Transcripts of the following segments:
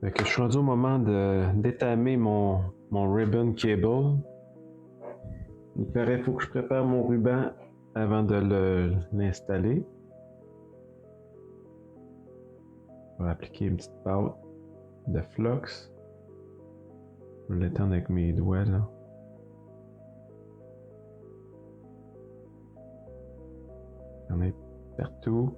Fait que je suis rendu au moment d'étamer mon ribbon cable. Il paraît qu'il faut que je prépare mon ruban avant de l'installer. Je vais appliquer une petite pâte de flux. Je vais l'étendre avec mes doigts là. Il y en a partout.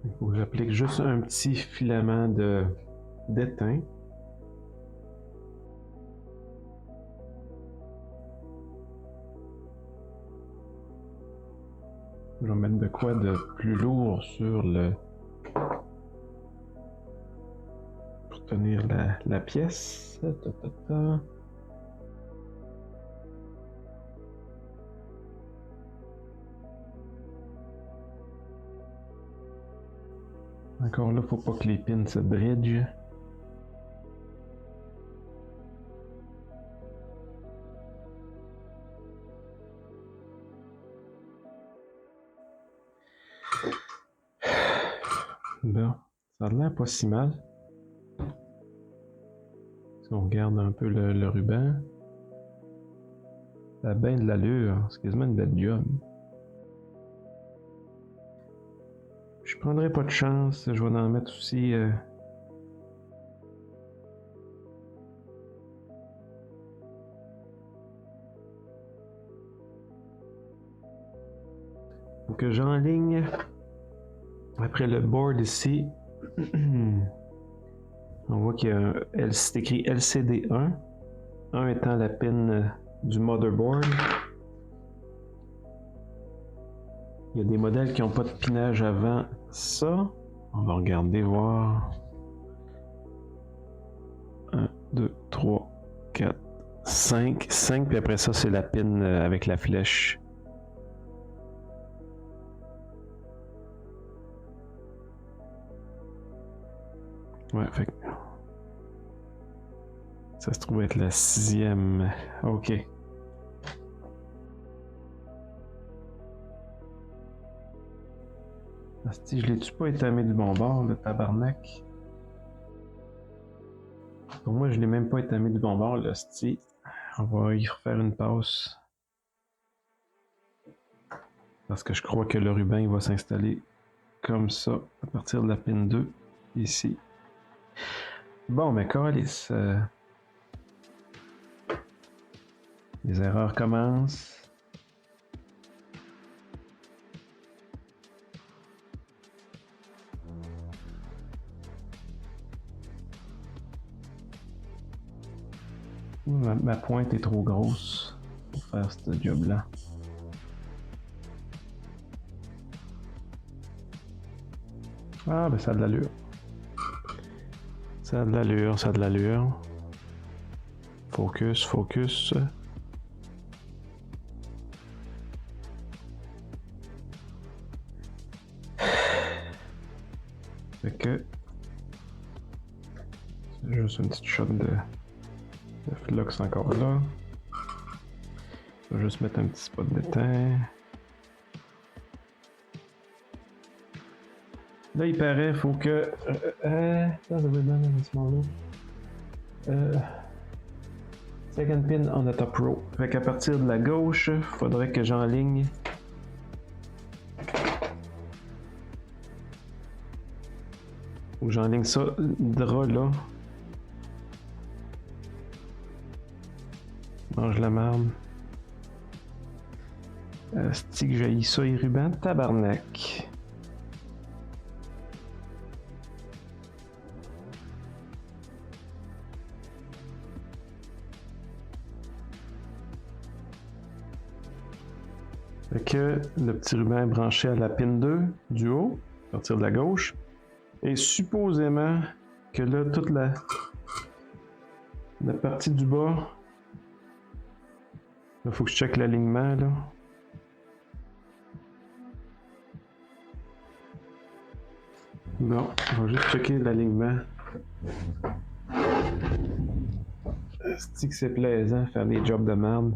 Il faut que j'applique juste un petit filament d'étain. Je vais mettre de quoi de plus lourd sur pour tenir la pièce. Encore là, faut pas que les pins se bridgent. Bon, ça a l'air pas si mal. Si on regarde un peu le ruban, ça a bien de l'allure, c'est quasiment une belle job. Je prendrai pas de chance, je vais en mettre aussi faut que j'enligne après le board ici. On voit qu'il y a c'est écrit LCD1, 1 étant la pin du motherboard. Il y a des modèles qui n'ont pas de pinage avant ça. On va regarder, voir. 1, 2, 3, 4, 5. 5, puis après ça, c'est la pin avec la flèche. Ouais, fait que ça se trouve être la 6e. Ok. Asti, je l'ai-tu pas étamé du bon bord, le tabarnak? Pour moi, je l'ai même pas étamé du bon bord, le sti. On va y refaire une passe. Parce que je crois que le ruban il va s'installer comme ça, à partir de la pin 2, ici. Bon, mais câlisse. Les erreurs commencent. Ma pointe est trop grosse pour faire ce job-là. Ah, ben ça a de l'allure. Ça a de l'allure, ça a de l'allure. Focus, focus. Fait que... juste une petite shot de flux encore là. Je vais juste mettre un petit spot d'étain. Là, il paraît, faut que... ça va être dans ce moment-là. Second pin on the top row. Fait qu'à partir de la gauche, faudrait que j'enligne. Faut que j'enligne ça, drap là. Mange la marde. C'est que j'ai ça et ruban, tabarnak. Fait que le petit ruban est branché à la pin 2 du haut, à partir de la gauche. Et supposément que là, toute la partie du bas, il faut que je check l'alignement là. Bon, on va juste checker l'alignement. C'est que c'est plaisant faire des jobs de merde.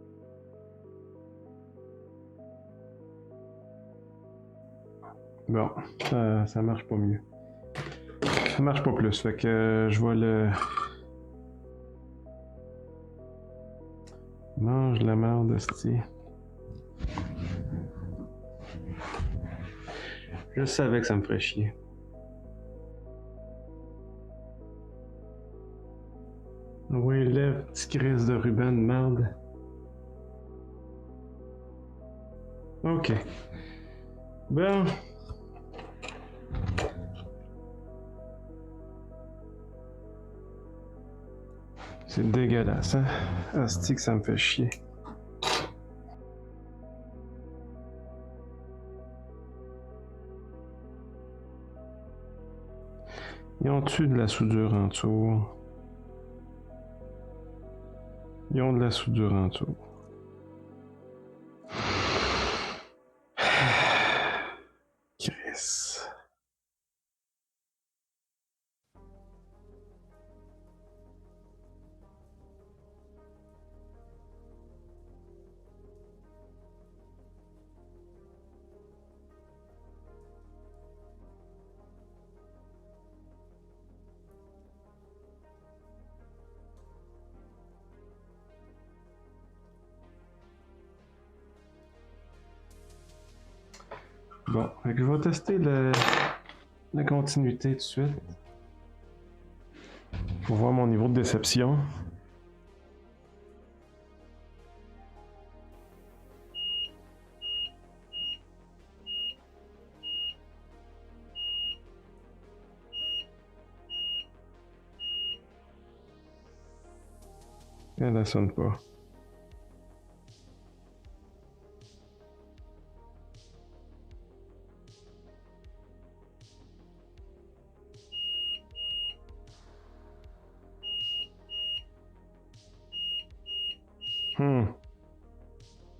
Bon, ça marche pas mieux. Ça marche pas plus, fait que je vais le... Mange la merde, hostie. Je savais que ça me ferait chier. Oui, lève, petit crise de ruban de merde. Ok. Bon. C'est dégueulasse, hein? Asti que ça me fait chier. Ils ont-tu de la soudure en dessous? Ils ont de la soudure en dessous. Chris. Bon, fait que je vais tester la continuité tout de suite. Pour voir mon niveau de déception. Elle ne sonne pas.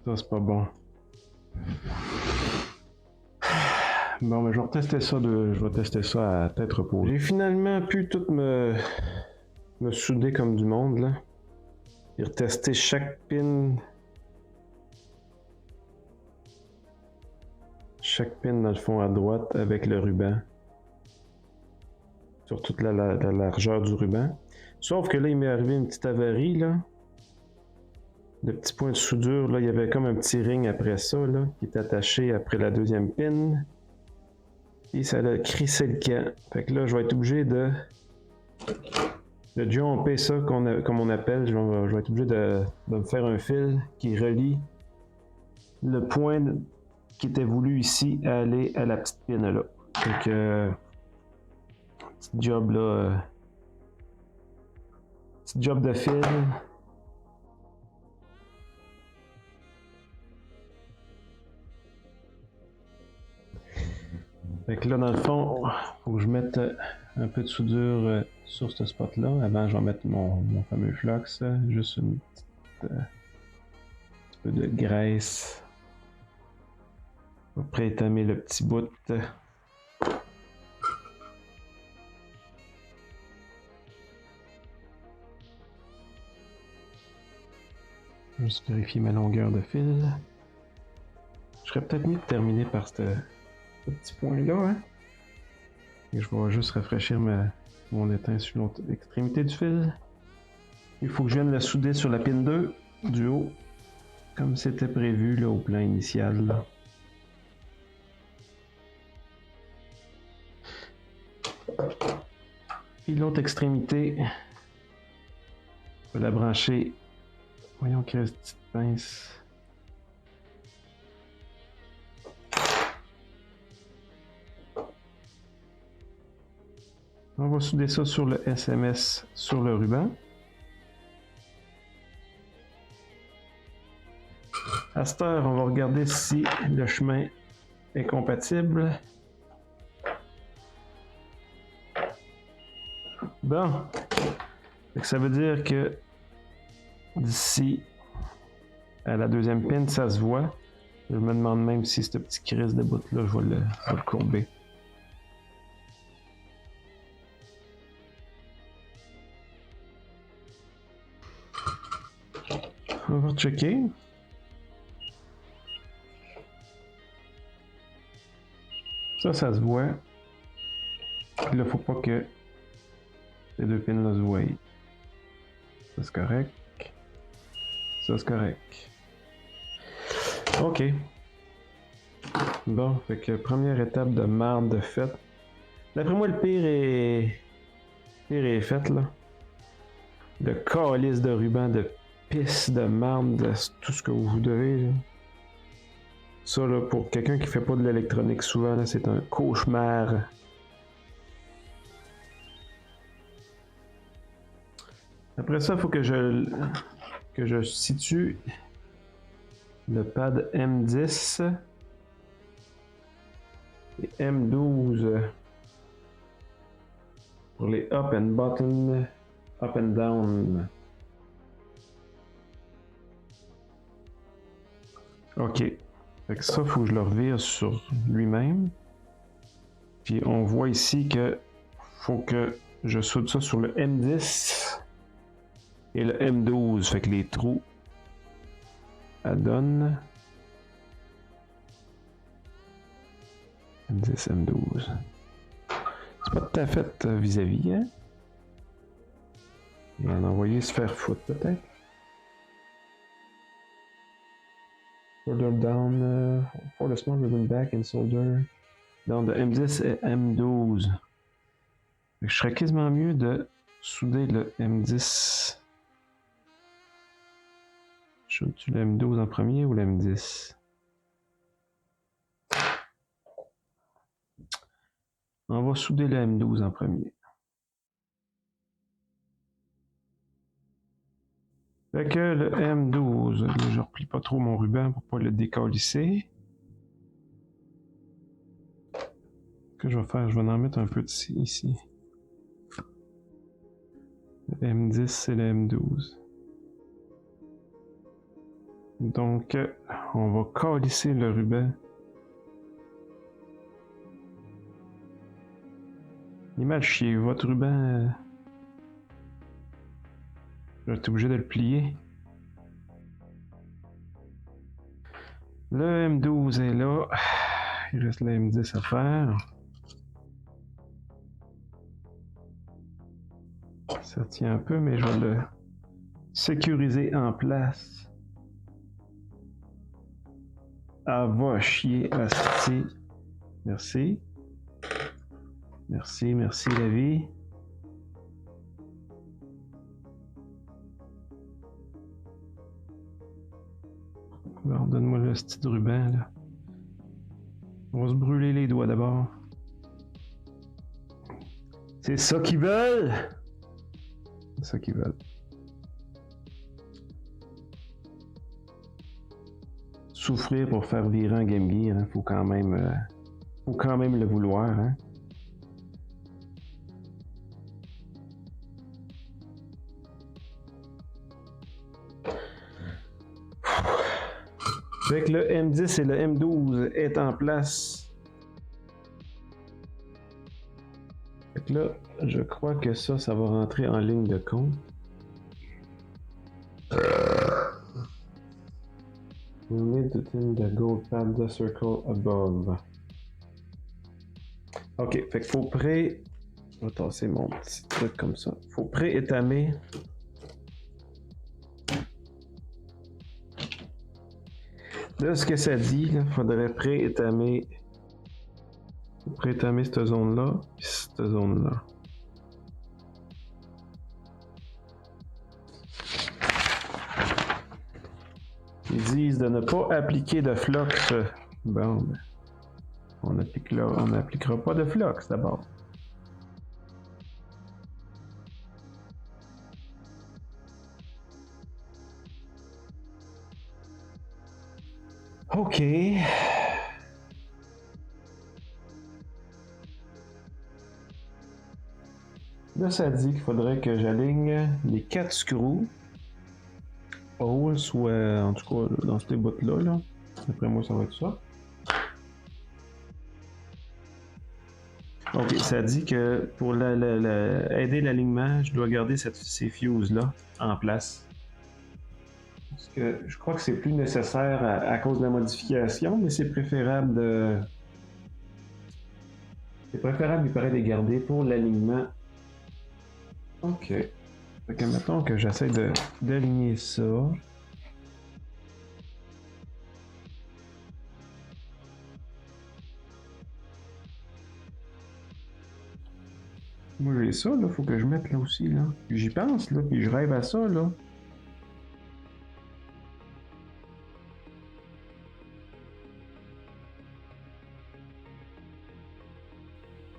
Ça, c'est pas bon. Bon, mais je vais tester ça à tête reposée. J'ai finalement pu tout me souder comme du monde, là. Et retester chaque pin. Chaque pin dans le fond à droite avec le ruban. Sur toute la largeur du ruban. Sauf que là, il m'est arrivé une petite avarie, là. Le petit point de soudure, là, il y avait comme un petit ring après ça, là, qui est attaché après la deuxième pin. Et ça a crissé le camp. Fait que là, je vais être obligé de jumper ça, comme on appelle. Je vais être obligé de me faire un fil qui relie le point qui était voulu ici à aller à la petite pin là. Fait que, petit job là. Petit job de fil. Fait que là, dans le fond, faut que je mette un peu de soudure sur ce spot-là. Avant, je vais mettre mon fameux flux. Juste un petit peu de graisse. Après étamer le petit bout. Juste vérifier ma longueur de fil. Je serais peut-être mieux de terminer par ce petit point-là. Hein? Et je vais juste rafraîchir mon étain sur l'autre extrémité du fil. Il faut que je vienne le souder sur la pin 2 du haut, comme c'était prévu là, au plan initial. Là. Et l'autre extrémité, je vais la brancher. Voyons qu'il reste une petite pince. On va souder ça sur le SMS sur le ruban. À cette heure, on va regarder si le chemin est compatible. Bon. Ça veut dire que d'ici à la deuxième pin, ça se voit. Je me demande même si ce petit crise de bout-là, je vais le courber. On va checker. Ça se voit. Puis là, faut pas que ces deux pins-là se voient. Ça, c'est correct. Ça, c'est correct. OK. Bon, fait que première étape de marde faite. D'après moi, le pire est fait, là. De calice de ruban, de pisse, de marde, de tout ce que vous voudrez, là. Ça, là, pour quelqu'un qui fait pas de l'électronique souvent, là, c'est un cauchemar. Après ça, il faut que je situe le pad M10 et M12 pour les up and button, up and down. OK. Fait que ça, il faut que je le revire sur lui-même. Puis on voit ici que faut que je soude ça sur le M10 et le M12. Fait que les trous adonnent. M10, M12. C'est pas tout à fait vis-à-vis, hein? Et en envoyer se faire foutre, peut-être. Solder down for the small ribbon back and solder down de M10 et M12. Je serais quasiment mieux de souder le M10. Tu le M12 en premier ou le M10? On va souder le M12 en premier. Fait que le M12, là, je replie pas trop mon ruban pour pas le décalisser. Ce que je vais faire, je vais en mettre un peu ici. Le M10 et le M12. Donc, on va calisser le ruban. Il est mal chier, votre ruban. Je vais être obligé de le plier. Le M12 est là. Il reste le M10 à faire. Ça tient un peu, mais je vais le sécuriser en place. Ah, va chier, asti. Merci. Merci, merci la vie. Bon, donne-moi le petit ruban, là. On va se brûler les doigts d'abord. C'est ça qu'ils veulent! C'est ça qu'ils veulent. Souffrir pour faire virer un Game Gear, hein, faut quand même le vouloir, hein. Fait que le M10 et le M12 est en place. Fait que là, je crois que ça va rentrer en ligne de compte. We need to thin the gold pad the circle above. Ok, fait qu'il faut Je vais tasser mon petit truc comme ça. Faut pré-étamer. Là, ce que ça dit, il faudrait pré-étamer cette zone-là, puis cette zone-là. Ils disent de ne pas appliquer de flux. Bon, ben, on n'appliquera pas de flux d'abord. OK. Là, ça dit qu'il faudrait que j'aligne les 4 screws. Hole, soit en tout cas dans ces bouts-là. Là. Après moi, ça va être ça. Ok, ça dit que pour aider l'alignement, je dois garder ces fuses-là en place. Parce que je crois que c'est plus nécessaire à cause de la modification, mais c'est préférable C'est préférable, il paraît, de les garder pour l'alignement. Ok. Fait que mettons que j'essaie d'aligner ça. Moi j'ai ça, là, faut que je mette là aussi, là. J'y pense, là, puis je rêve à ça, là.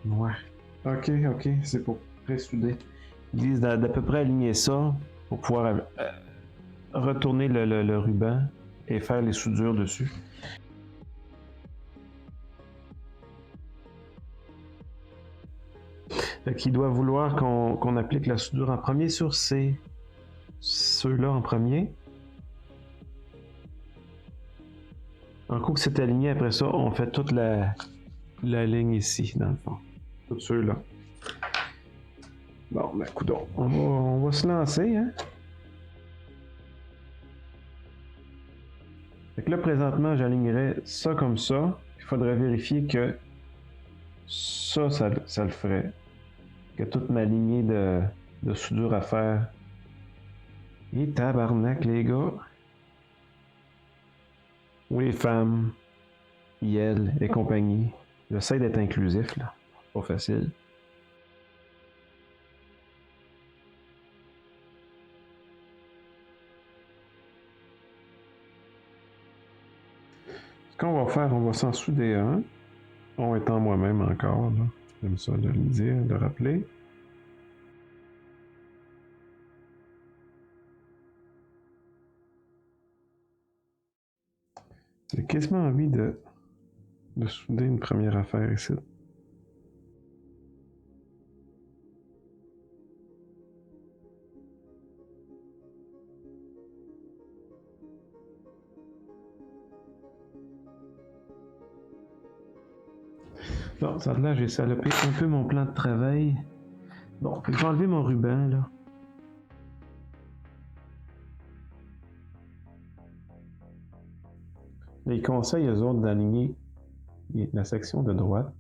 Ouais. Ok, c'est pour pré-souder. Ils disent d'à peu près aligner ça pour pouvoir retourner le ruban et faire les soudures dessus. Fait qu'il doit vouloir qu'on applique la soudure en premier sur ceux-là en premier. Un coup que c'est aligné, après ça, on fait toute la ligne ici, dans le fond. Tous ceux-là. Bon, ben, coudonc, on va se lancer, hein? Fait que là, présentement, j'alignerais ça comme ça. Il faudrait vérifier que ça le ferait. Que toute ma lignée de soudure à faire. Et tabarnak, les gars. Oui, femmes, elle et compagnie. J'essaie d'être inclusif, là. Pas facile. Ce qu'on va faire, on va s'en souder un. En étant moi-même encore, là. J'aime ça de le dire, de le rappeler. J'ai quasiment envie de souder une première affaire ici. Bon, ça là, j'ai salopé un peu mon plan de travail. Bon, je vais enlever mon ruban, là. Les conseils, eux autres, d'aligner la section de droite.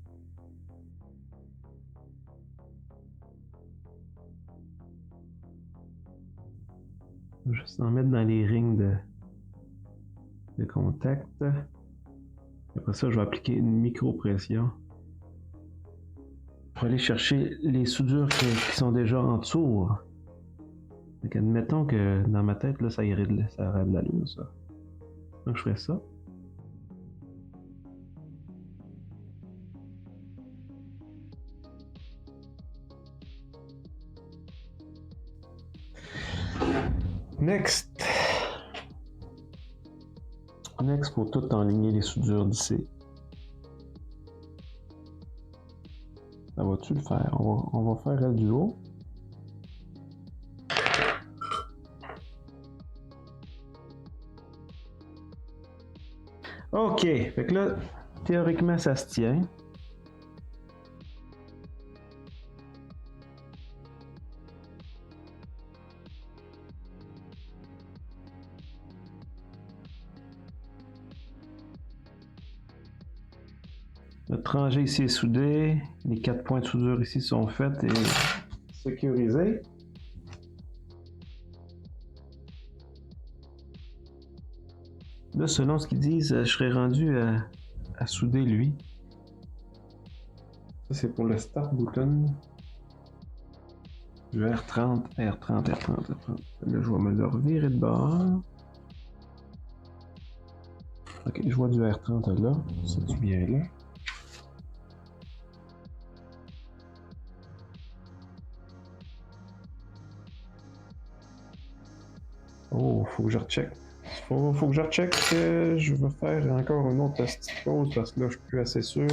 Juste en mettre dans les rings de contact. Après ça, je vais appliquer une micro-pression pour aller chercher les soudures qui sont déjà en dessous. Donc, admettons que dans ma tête, là, ça aurait de l'allure, ça. Donc, je ferais ça. Next, faut tout enligner les soudures d'ici. Ça va-tu le faire? On va faire elle du haut. Ok, fait que là, théoriquement, ça se tient. Notre rangée ici est soudée. Les 4 points de soudure ici sont faits et sécurisés. Là, selon ce qu'ils disent, je serais rendu à souder lui. Ça, c'est pour le start button. Le R30, R30, R30, R30. Là, je vais me le revirer de bord. Ok, je vois du R30 là. C'est-tu bien là? Oh, faut que je recheck. Faut que je recheck. Je vais faire encore une autre petite pause parce que là, je suis plus assez sûr.